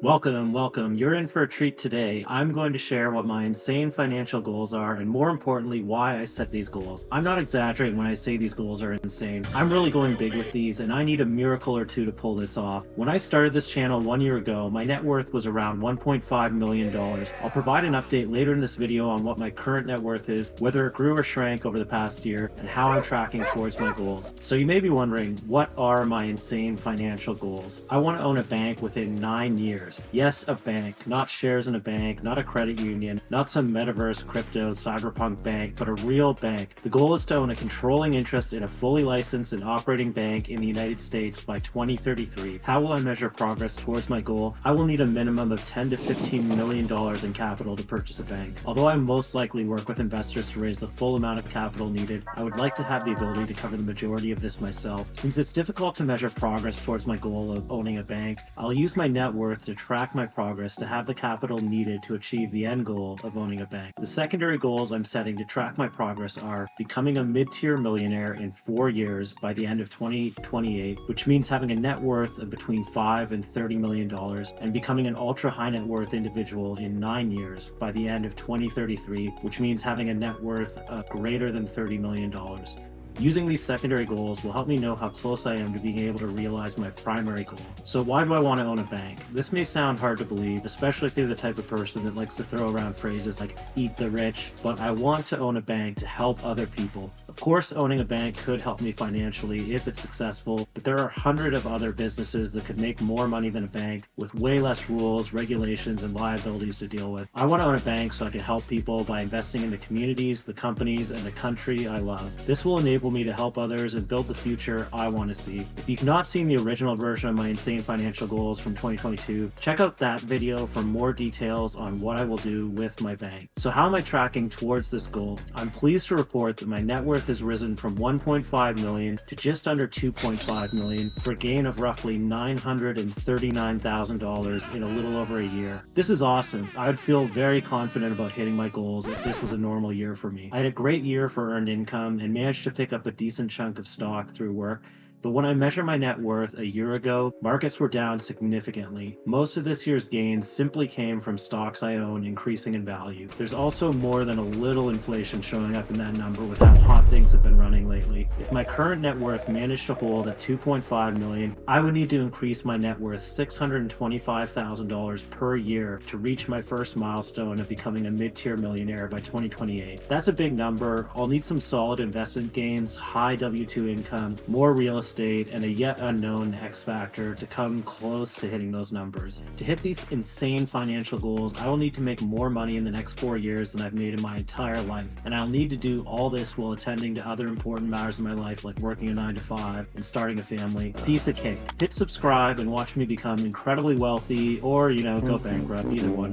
Welcome, welcome. You're in for a treat today. I'm going to share what my insane financial goals are and more importantly, why I set these goals. I'm not exaggerating when I say these goals are insane. I'm really going big with these and I need a miracle or two to pull this off. When I started this channel 1 year ago, my net worth was around $1.5 million. I'll provide an update later in this video on what my current net worth is, whether it grew or shrank over the past year, and how I'm tracking towards my goals. So you may be wondering, what are my insane financial goals? I want to own a bank within 9 years. Yes, a bank, not shares in a bank, not a credit union, not some metaverse, crypto, cyberpunk bank, but a real bank. The goal is to own a controlling interest in a fully licensed and operating bank in the United States by 2033. How will I measure progress towards my goal? I will need a minimum of $10 to $15 million in capital to purchase a bank. Although I most likely work with investors to raise the full amount of capital needed, I would like to have the ability to cover the majority of this myself. Since it's difficult to measure progress towards my goal of owning a bank, I'll use my net worth to track my progress to have the capital needed to achieve the end goal of owning a bank. The secondary goals I'm setting to track my progress are becoming a mid-tier millionaire in 4 years by the end of 2028, which means having a net worth of between $5 and $30 million, and becoming an ultra high net worth individual in 9 years by the end of 2033, which means having a net worth of greater than $30 million. Using these secondary goals will help me know how close I am to being able to realize my primary goal. So why do I want to own a bank? This may sound hard to believe, especially if you're the type of person that likes to throw around phrases like eat the rich, but I want to own a bank to help other people. Of course, owning a bank could help me financially if it's successful, but there are hundreds of other businesses that could make more money than a bank with way less rules, regulations, and liabilities to deal with. I want to own a bank so I can help people by investing in the communities, the companies, and the country I love. This will enable me to help others and build the future I want to see. If you've not seen the original version of my insane financial goals from 2022, check out that video for more details on what I will do with my bank. So how am I tracking towards this goal? I'm pleased to report that my net worth has risen from 1.5 million to just under 2.5 million for a gain of roughly $939,000 in a little over a year. This is awesome. I would feel very confident about hitting my goals if this was a normal year for me. I had a great year for earned income and managed to pick up a decent chunk of stock through work. But when I measure my net worth a year ago, markets were down significantly. Most of this year's gains simply came from stocks I own increasing in value. There's also more than a little inflation showing up in that number with how hot things have been running lately. If my current net worth managed to hold at 2.5 million, I would need to increase my net worth $625,000 per year to reach my first milestone of becoming a mid-tier millionaire by 2028. That's a big number. I'll need some solid investment gains, high W-2 income, more real estate, and a yet unknown X factor to come close to hitting those numbers. To hit these insane financial goals, I will need to make more money in the next 4 years than I've made in my entire life, and I'll need to do all this while attending to other important matters in my life like working a 9 to 5 and starting a family. Piece of cake. Hit subscribe and watch me become incredibly wealthy or, go bankrupt, either one.